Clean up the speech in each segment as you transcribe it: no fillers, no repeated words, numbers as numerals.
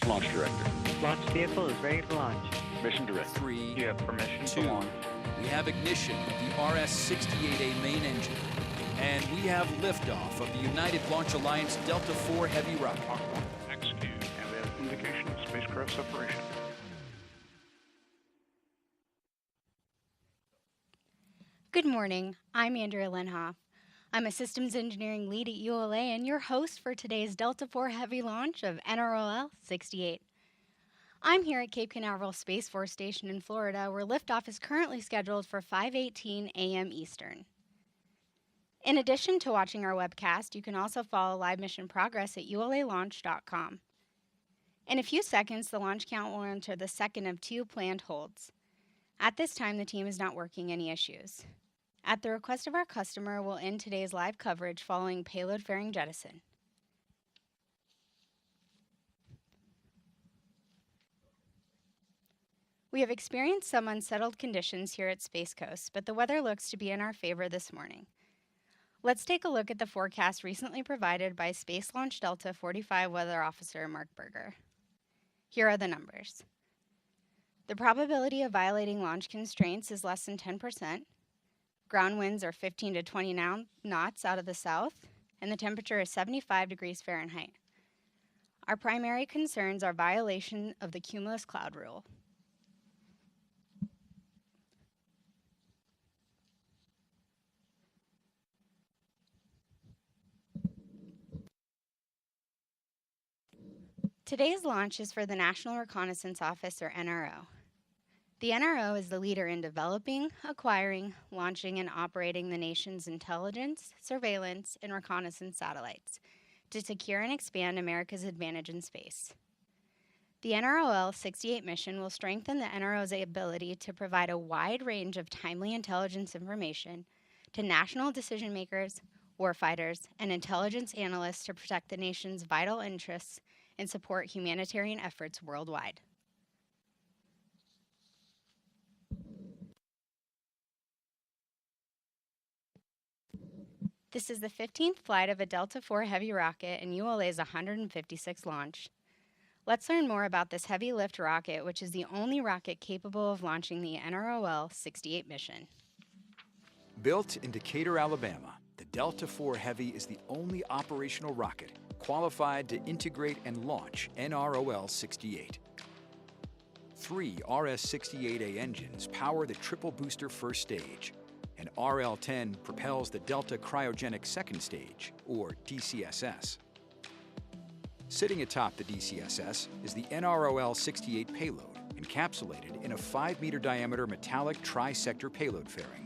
Launch Director. Launch vehicle is ready to launch. Mission Director. 3, You have permission 2. to launch. We have ignition of the RS-68A main engine. And we have liftoff of the United Launch Alliance Delta IV Heavy rocket. Mach 1, execute, and then indication of spacecraft separation. Good morning, I'm Andrea Lenhoff. I'm a systems engineering lead at ULA and your host for today's Delta IV Heavy launch of NROL-68. I'm here at Cape Canaveral Space Force Station in Florida, where liftoff is currently scheduled for 5:18 a.m. Eastern. In addition to watching our webcast, you can also follow live mission progress at ulalaunch.com. In a few seconds, the launch count will enter the second of 2 planned holds. At this time, the team is not working any issues. At the request of our customer, we'll end today's live coverage following payload fairing jettison. We have experienced some unsettled conditions here at Space Coast, but the weather looks to be in our favor this morning. Let's take a look at the forecast recently provided by Space Launch Delta 45 Weather Officer Mark Berger. Here are the numbers. The probability of violating launch constraints is less than 10%. Ground winds are 15 to 20 knots out of the south, and the temperature is 75 degrees Fahrenheit. Our primary concerns are violation of the cumulus cloud rule. Today's launch is for the National Reconnaissance Office, or NRO. The NRO is the leader in developing, acquiring, launching, and operating the nation's intelligence, surveillance, and reconnaissance satellites to secure and expand America's advantage in space. The NROL-68 mission will strengthen the NRO's ability to provide a wide range of timely intelligence information to national decision makers, warfighters, and intelligence analysts to protect the nation's vital interests and support humanitarian efforts worldwide. This is the 15th flight of a Delta IV Heavy rocket and ULA's 156th launch. Let's learn more about this heavy lift rocket, which is the only rocket capable of launching the NROL-68 mission. Built in Decatur, Alabama, the Delta IV Heavy is the only operational rocket qualified to integrate and launch NROL-68. 3 RS-68A engines power the triple booster first stage, and RL-10 propels the Delta Cryogenic Second Stage, or DCSS. Sitting atop the DCSS is the NROL-68 payload, encapsulated in a 5-meter diameter metallic tri-sector payload fairing.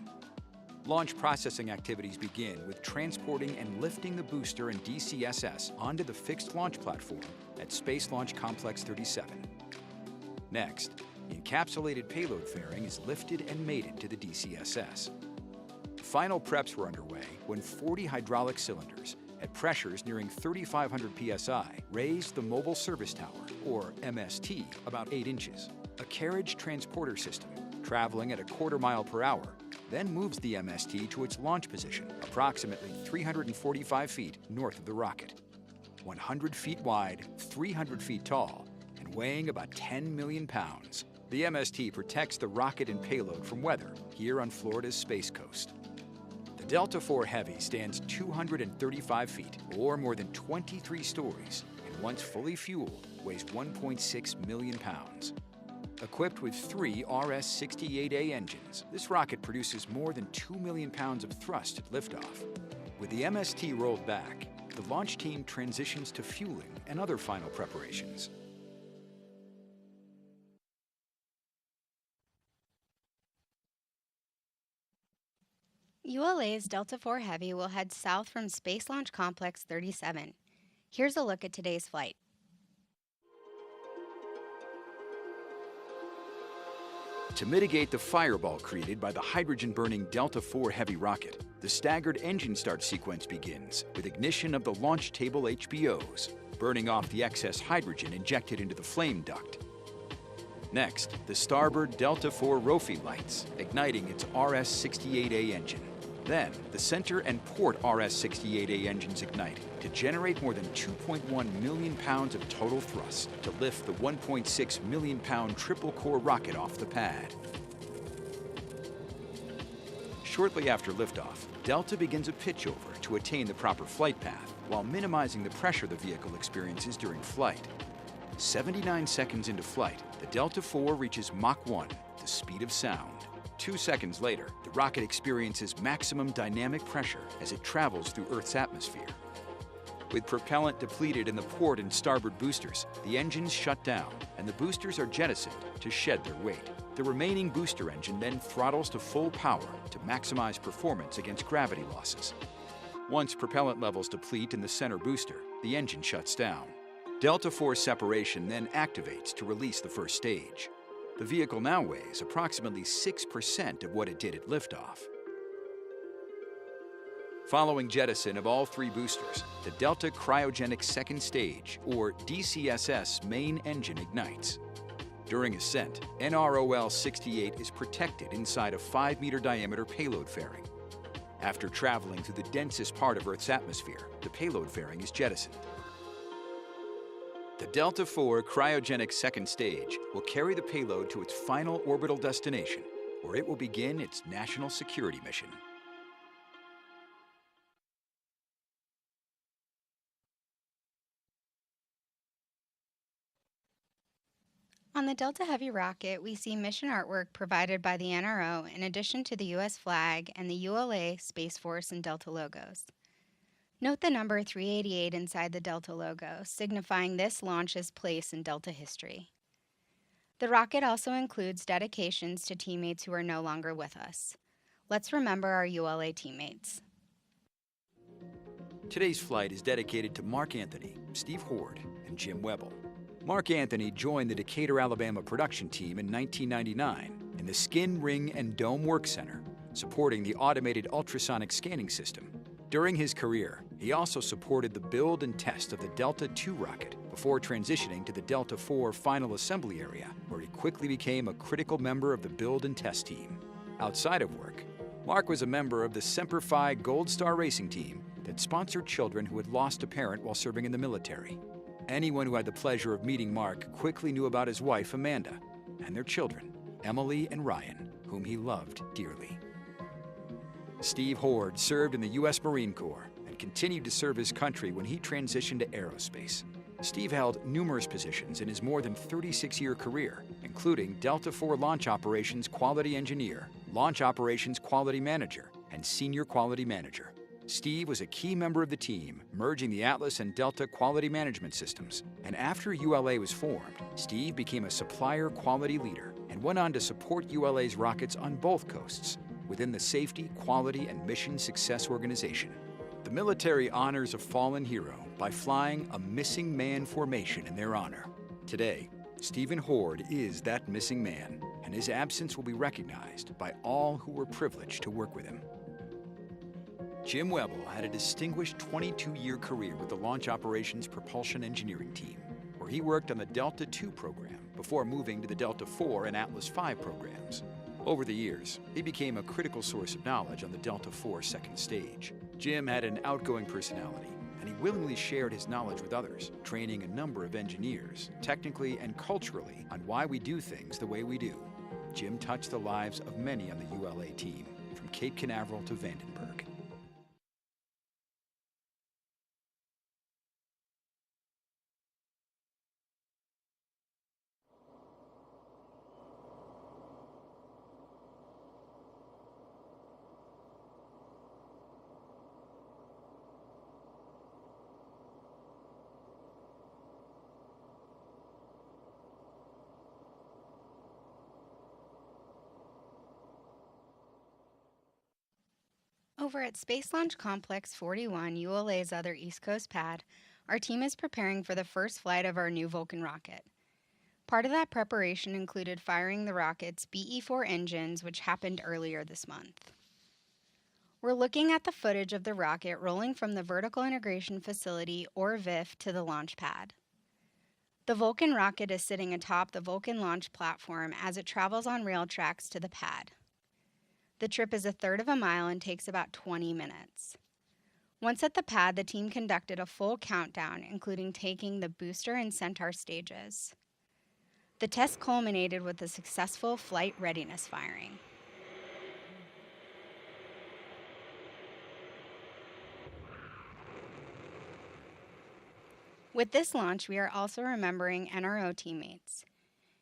Launch processing activities begin with transporting and lifting the booster and DCSS onto the fixed launch platform at Space Launch Complex 37. Next, the encapsulated payload fairing is lifted and mated to the DCSS. Final preps were underway when 40 hydraulic cylinders at pressures nearing 3,500 psi raised the Mobile Service Tower, or MST, about 8 inches. A carriage transporter system, traveling at a quarter mile per hour, then moves the MST to its launch position, approximately 345 feet north of the rocket. 100 feet wide, 300 feet tall, and weighing about 10 million pounds, the MST protects the rocket and payload from weather here on Florida's Space Coast. The Delta IV Heavy stands 235 feet, or more than 23 stories, and once fully fueled, weighs 1.6 million pounds. Equipped with 3 RS-68A engines, this rocket produces more than 2 million pounds of thrust at liftoff. With the MST rolled back, the launch team transitions to fueling and other final preparations. ULA's Delta IV Heavy will head south from Space Launch Complex 37. Here's a look at today's flight. To mitigate the fireball created by the hydrogen-burning Delta IV Heavy rocket, the staggered engine start sequence begins with ignition of the launch table HBOs, burning off the excess hydrogen injected into the flame duct. Next, the starboard Delta IV ROFI lights, igniting its RS-68A engine. Then, the center and port RS-68A engines ignite to generate more than 2.1 million pounds of total thrust to lift the 1.6 million pound triple-core rocket off the pad. Shortly after liftoff, Delta begins a pitchover to attain the proper flight path while minimizing the pressure the vehicle experiences during flight. 79 seconds into flight, the Delta IV reaches Mach 1, the speed of sound. 2 seconds later, the rocket experiences maximum dynamic pressure as it travels through Earth's atmosphere. With propellant depleted in the port and starboard boosters, the engines shut down and the boosters are jettisoned to shed their weight. The remaining booster engine then throttles to full power to maximize performance against gravity losses. Once propellant levels deplete in the center booster, the engine shuts down. Delta IV separation then activates to release the first stage. The vehicle now weighs approximately 6% of what it did at liftoff. Following jettison of all 3 boosters, the Delta Cryogenic Second Stage, or DCSS, main engine ignites. During ascent, NROL-68 is protected inside a 5-meter diameter payload fairing. After traveling through the densest part of Earth's atmosphere, the payload fairing is jettisoned. The Delta IV Cryogenic Second Stage will carry the payload to its final orbital destination, where it will begin its national security mission. On the Delta Heavy rocket, we see mission artwork provided by the NRO in addition to the U.S. flag and the ULA, Space Force, and Delta logos. Note the number 388 inside the Delta logo, signifying this launch's place in Delta history. The rocket also includes dedications to teammates who are no longer with us. Let's remember our ULA teammates. Today's flight is dedicated to Mark Anthony, Steve Hord, and Jim Webble. Mark Anthony joined the Decatur, Alabama production team in 1999 in the Skin, Ring, and Dome Work Center, supporting the automated ultrasonic scanning system. During his career, he also supported the build and test of the Delta II rocket before transitioning to the Delta IV final assembly area, where he quickly became a critical member of the build and test team. Outside of work, Mark was a member of the Semper Fi Gold Star racing team that sponsored children who had lost a parent while serving in the military. Anyone who had the pleasure of meeting Mark quickly knew about his wife, Amanda, and their children, Emily and Ryan, whom he loved dearly. Steve Hord served in the U.S. Marine Corps and continued to serve his country when he transitioned to aerospace. Steve held numerous positions in his more than 36-year career, including Delta IV Launch Operations Quality Engineer, Launch Operations Quality Manager, and Senior Quality Manager. Steve was a key member of the team, merging the Atlas and Delta quality management systems. And after ULA was formed, Steve became a supplier quality leader and went on to support ULA's rockets on both coasts within the Safety, Quality, and Mission Success Organization. The military honors a fallen hero by flying a missing man formation in their honor. Today, Stephen Hord is that missing man, and his absence will be recognized by all who were privileged to work with him. Jim Webble had a distinguished 22-year career with the Launch Operations Propulsion Engineering Team, where he worked on the Delta II program before moving to the Delta IV and Atlas V programs. Over the years, he became a critical source of knowledge on the Delta IV second stage. Jim had an outgoing personality, and he willingly shared his knowledge with others, training a number of engineers, technically and culturally, on why we do things the way we do. Jim touched the lives of many on the ULA team, from Cape Canaveral to Vandenberg. Over at Space Launch Complex 41, ULA's other East Coast pad, our team is preparing for the first flight of our new Vulcan rocket. Part of that preparation included firing the rocket's BE-4 engines, which happened earlier this month. We're looking at the footage of the rocket rolling from the Vertical Integration Facility, or VIF, to the launch pad. The Vulcan rocket is sitting atop the Vulcan launch platform as it travels on rail tracks to the pad. The trip is a third of a mile and takes about 20 minutes. Once at the pad, the team conducted a full countdown, including taking the booster and Centaur stages. The test culminated with a successful flight readiness firing. With this launch, we are also remembering NRO teammates.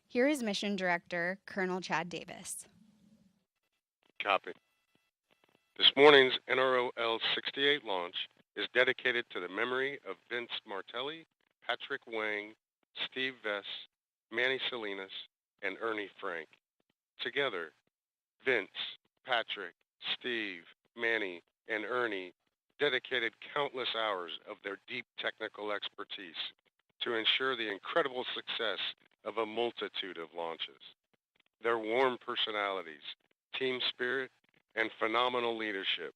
Here is Mission Director Colonel Chad Davis. Copy. This morning's NROL-68 launch is dedicated to the memory of Vince Martelli, Patrick Wang, Steve Vess, Manny Salinas, and Ernie Frank. Together, Vince, Patrick, Steve, Manny, and Ernie dedicated countless hours of their deep technical expertise to ensure the incredible success of a multitude of launches. Their warm personalities, team spirit, and phenomenal leadership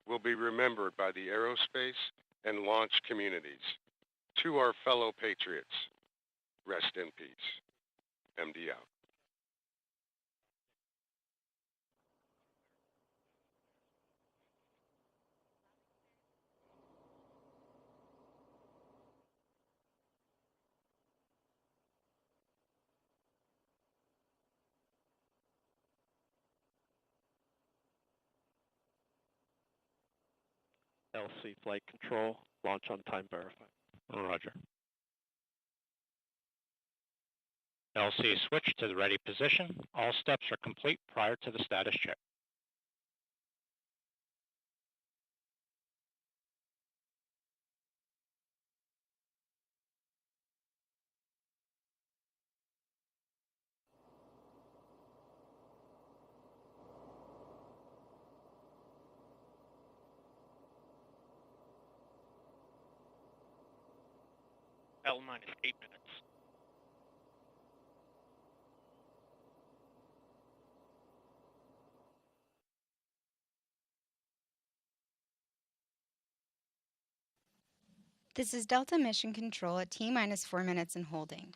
will be remembered by the aerospace and launch communities. To our fellow patriots, rest in peace. MD out. LC flight control, launch on time verified. Roger. LC switch to the ready position. All steps are complete prior to the status check. L-minus 8 minutes. This is Delta Mission Control at T-minus 4 minutes and holding.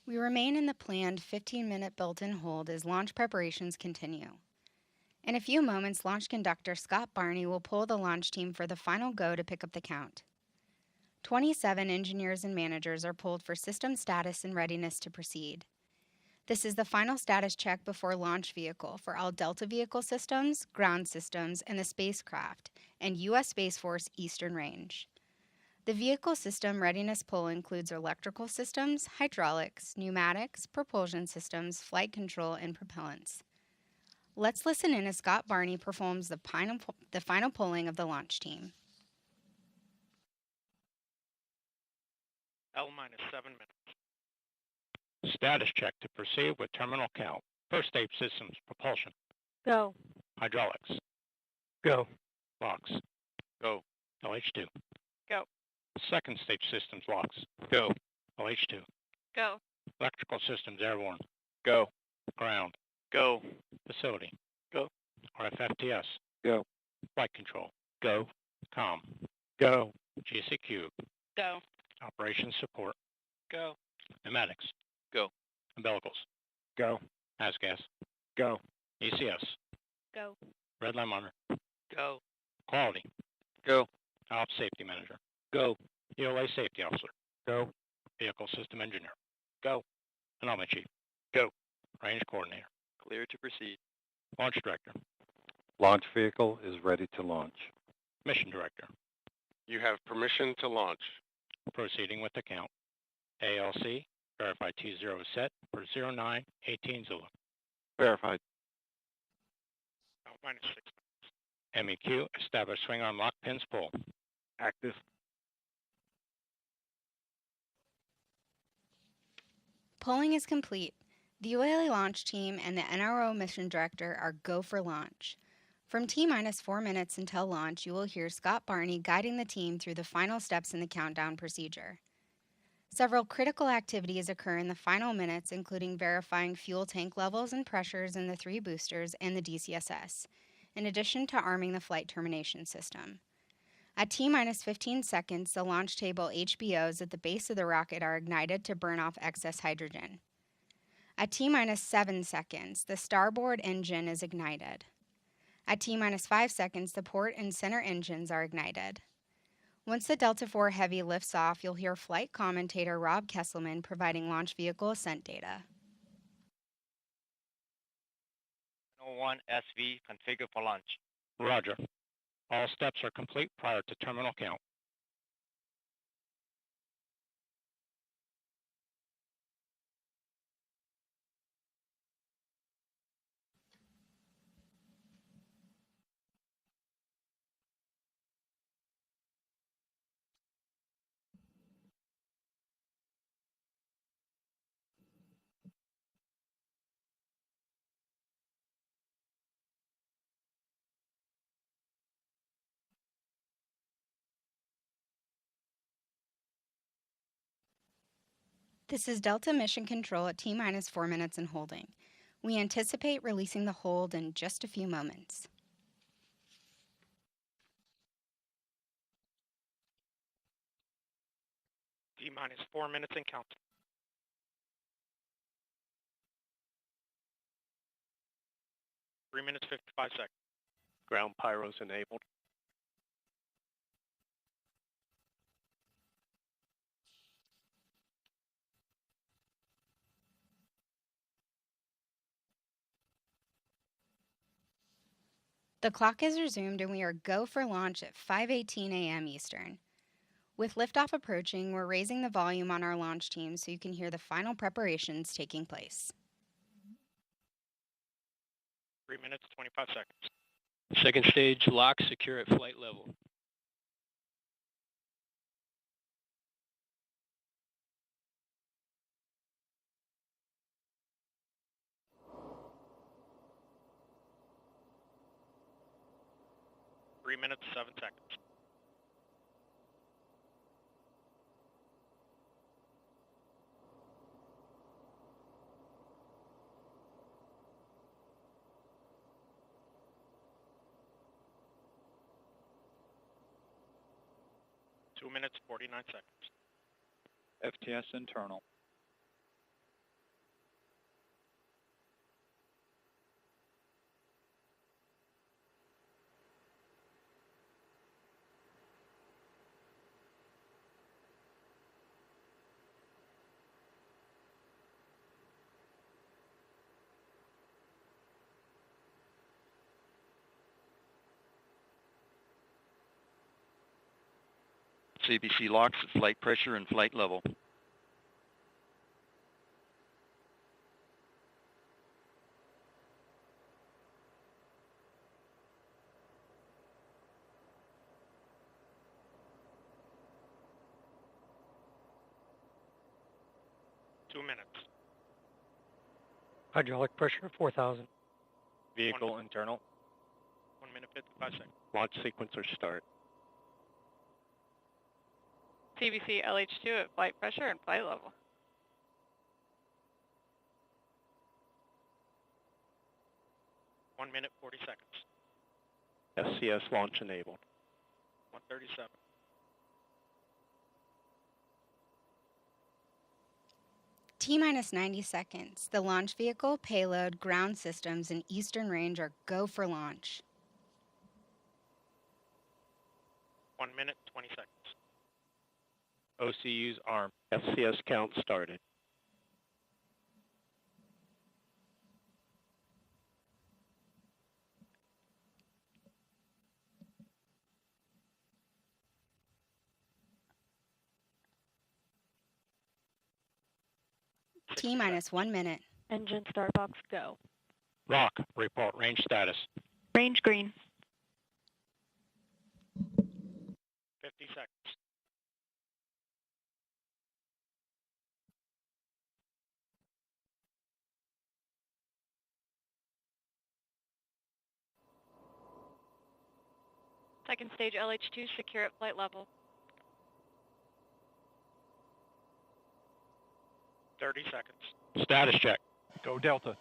We remain in the planned 15-minute built-in hold as launch preparations continue. In a few moments, launch conductor Scott Barney will pull the launch team for the final go to pick up the count. 27 engineers and managers are pulled for system status and readiness to proceed. This is the final status check before launch vehicle for all Delta vehicle systems, ground systems, and the spacecraft, and U.S. Space Force Eastern Range. The vehicle system readiness pull includes electrical systems, hydraulics, pneumatics, propulsion systems, flight control, and propellants. Let's listen in as Scott Barney performs the final pulling of the launch team. L-minus 7 minutes. Status check to proceed with terminal count. First stage systems propulsion. Go. Hydraulics. Go. Locks. Go. LH2. Go. Second stage systems locks. Go. LH2. Go. Electrical systems airborne. Go. Ground. Go. Facility. Go. RFFTS. Go. Flight control. Go. COM. Go. GCQ. Go. Operations support. Go. Pneumatics. Go. Umbilicals. Go. ASGAS. Go. ECS. Go. Red line monitor. Go. Quality. Go. Ops safety manager. Go. EOA safety officer. Go. Vehicle system engineer. Go. Anomaly chief. Go. Range coordinator. Clear to proceed. Launch director. Launch vehicle is ready to launch. Mission director. You have permission to launch. Proceeding with the count. ALC. Verify T0 is set for 0918 Zulu. Verified. L-minus 6 minutes. MEQ. Establish swing arm lock pins pull. Active. Polling is complete. The ULA launch team and the NRO mission director are go for launch. From T-minus 4 minutes until launch, you will hear Scott Barney guiding the team through the final steps in the countdown procedure. Several critical activities occur in the final minutes, including verifying fuel tank levels and pressures in the 3 boosters and the DCSS, in addition to arming the flight termination system. At T-minus 15 seconds, the launch table HBOs at the base of the rocket are ignited to burn off excess hydrogen. At T-minus 7 seconds, the starboard engine is ignited. At T-minus 5 seconds, the port and center engines are ignited. Once the Delta IV Heavy lifts off, you'll hear flight commentator Rob Kesselman providing launch vehicle ascent data. 1 SV configured for launch. Roger. All steps are complete prior to terminal count. This is Delta Mission Control at T-minus 4 minutes and holding. We anticipate releasing the hold in just a few moments. T-minus 4 minutes and count. 3 minutes, 55 seconds. Ground pyros enabled. The clock is resumed and we are go for launch at 5:18 a.m. Eastern. With liftoff approaching, we're raising the volume on our launch team so you can hear the final preparations taking place. 3 minutes, 25 seconds. Second stage lock, secure at flight level. Three minutes, 7 seconds. Two minutes, 49 seconds. FTS internal. CBC locks at flight pressure and flight level. Hydraulic pressure 4,000. Vehicle internal. 1 minute, 55 seconds. Launch sequencer start. CBC LH2 at flight pressure and flight level. 1 minute, 40 seconds. SCS launch enabled. 137. T-minus 90 seconds. The launch vehicle, payload, ground systems, and eastern range are go for launch. 1 minute, 20 seconds. OCU's arm. FCS count started. T-minus 1 minute. Engine start box go. Rock, report range status. Range green. 50 seconds. Second stage LH2 secure at flight level. 30 seconds. Status check. Go Delta.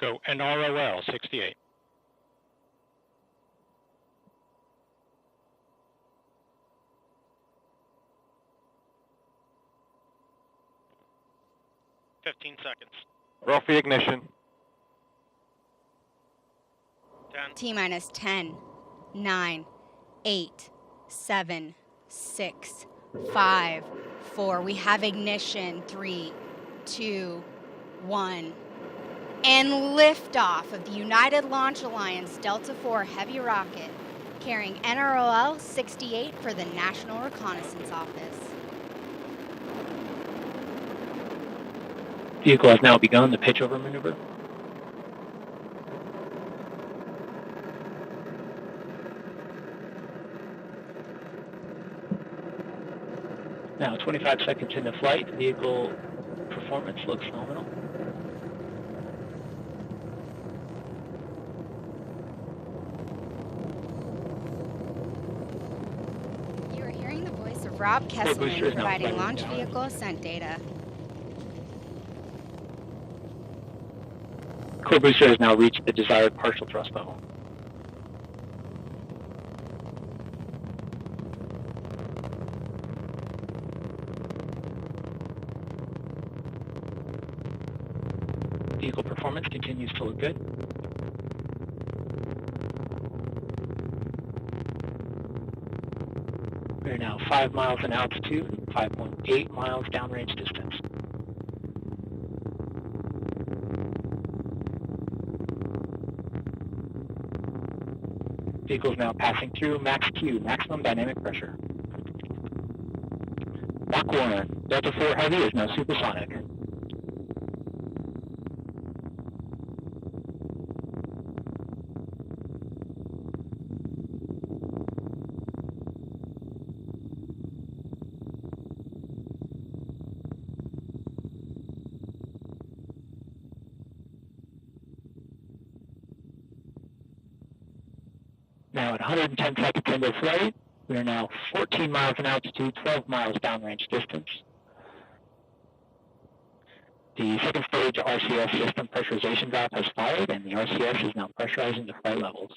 Go NROL-68. Fifteen seconds. Roll for ignition. 10, T-minus 10, 9, 8, 7, 6, 5, 4. We have ignition. 3, 2, 1. And liftoff of the United Launch Alliance Delta IV Heavy rocket carrying NROL-68 for the National Reconnaissance Office. Vehicle has now begun the pitchover maneuver. Now 25 seconds into flight, vehicle performance looks nominal. You are hearing the voice of Rob Kesselman providing launch vehicle ascent data. Core booster has now reached the desired partial thrust level. Vehicle performance continues to look good. We are now 5 miles in altitude, 5.8 miles downrange distance. Vehicle is now passing through max Q, maximum dynamic pressure. Mach 1, Delta IV Heavy is now supersonic. Now at 110 seconds into flight, we are now 14 miles in altitude, 12 miles downrange distance. The second stage RCS system pressurization valve has fired, and the RCS is now pressurizing to flight levels.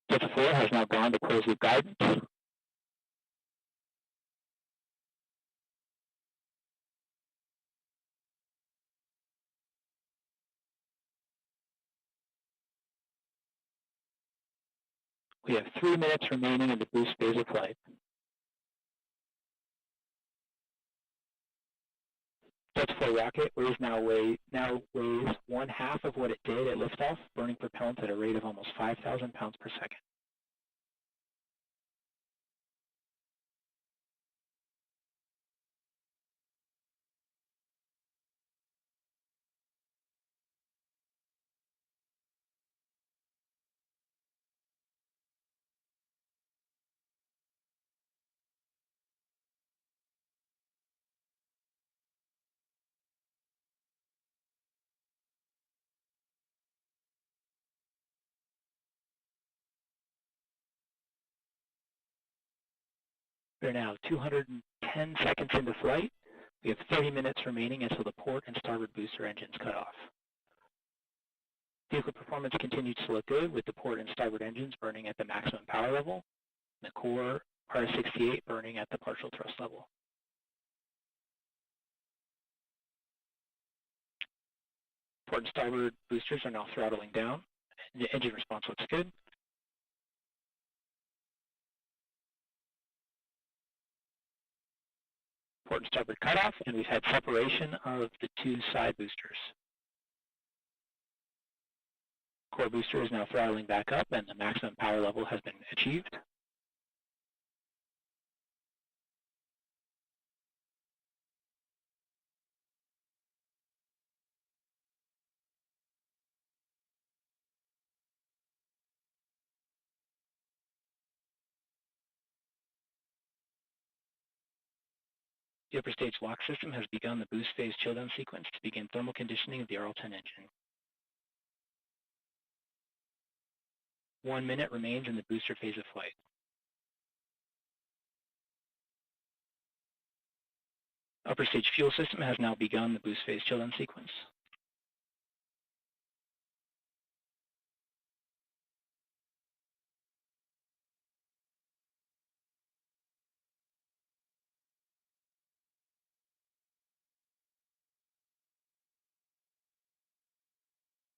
Delta IV has now gone to closed loop guidance. We have 3 minutes remaining in the boost phase of flight. Delta IV rocket now weighs 1/2 of what it did at liftoff, burning propellant at a rate of almost 5,000 pounds per second. We're now 210 seconds into flight. We have 30 minutes remaining until the port and starboard booster engines cut off. Vehicle performance continues to look good, with the port and starboard engines burning at the maximum power level, and the core RS-68 burning at the partial thrust level. Port and starboard boosters are now throttling down. The engine response looks good. Port and starboard cutoff, and we've had separation of the 2 side boosters. Core booster is now throttling back up, and the maximum power level has been achieved. The upper stage lock system has begun the boost phase chill-down sequence to begin thermal conditioning of the RL-10 engine. 1 minute remains in the booster phase of flight. Upper stage fuel system has now begun the boost phase chill-down sequence.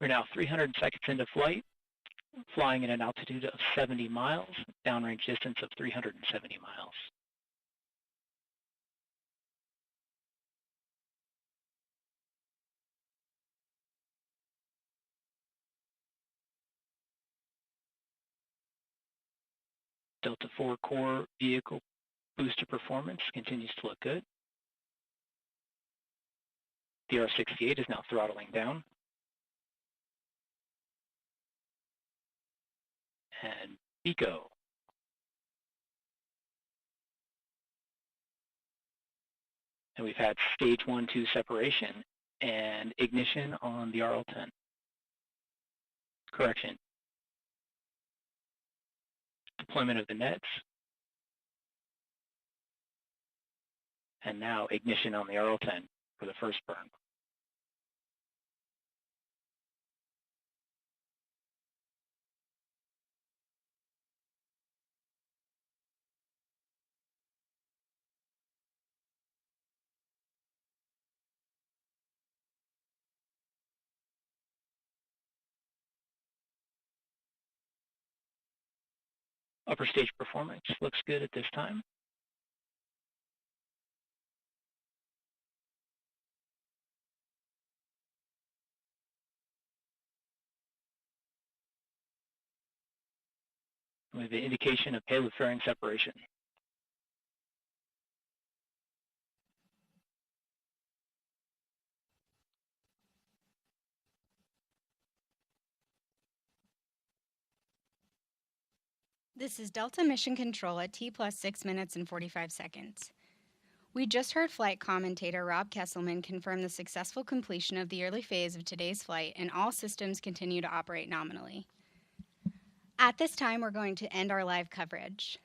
We're now 300 seconds into flight, flying at an altitude of 70 miles, downrange distance of 370 miles. Delta IV core vehicle booster performance continues to look good. The NROL-68 is now throttling down. And BECO. And we've had stage 1-2 separation and ignition on the NROL-10. Correction. Deployment of the nets. And now ignition on the NROL-10 for the first burn. Upper stage performance looks good at this time. With the indication of payload fairing separation. This is Delta Mission Control at T plus 6 minutes and 45 seconds. We just heard flight commentator Rob Kesselman confirm the successful completion of the early phase of today's flight, and all systems continue to operate nominally. At this time, we're going to end our live coverage.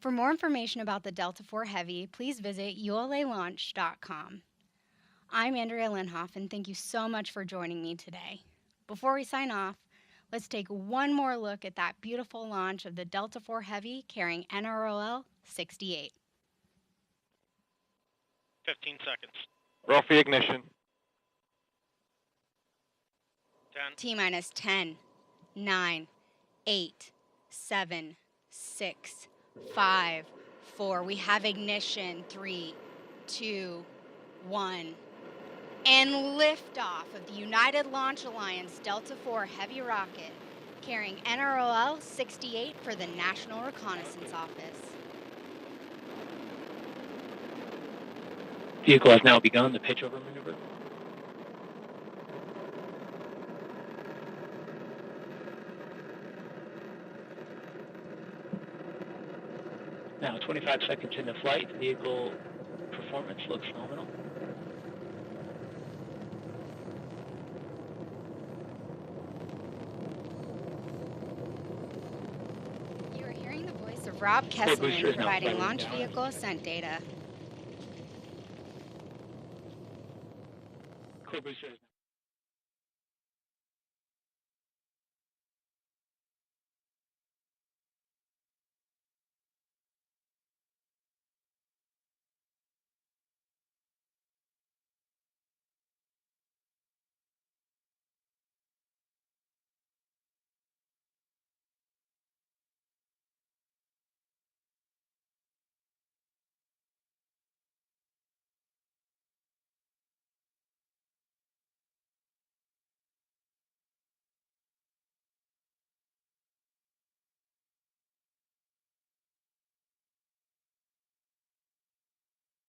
For more information about the Delta IV Heavy, please visit ulalaunch.com. I'm Andrea Linhoff, and thank you so much for joining me today. Before we sign off, let's take one more look at that beautiful launch of the Delta IV Heavy carrying NROL-68. 15 seconds. Roll for ignition. 10. T-minus 10, 9, 8, 7, 6, 5, 4. We have ignition. 3, 2, 1. And liftoff of the United Launch Alliance Delta IV Heavy rocket carrying NROL-68 for the National Reconnaissance Office. Vehicle has now begun the pitch over maneuver. Now 25 seconds into flight, vehicle performance looks nominal. You are hearing the voice of Rob Kesselman providing launch vehicle ascent data. Core booster is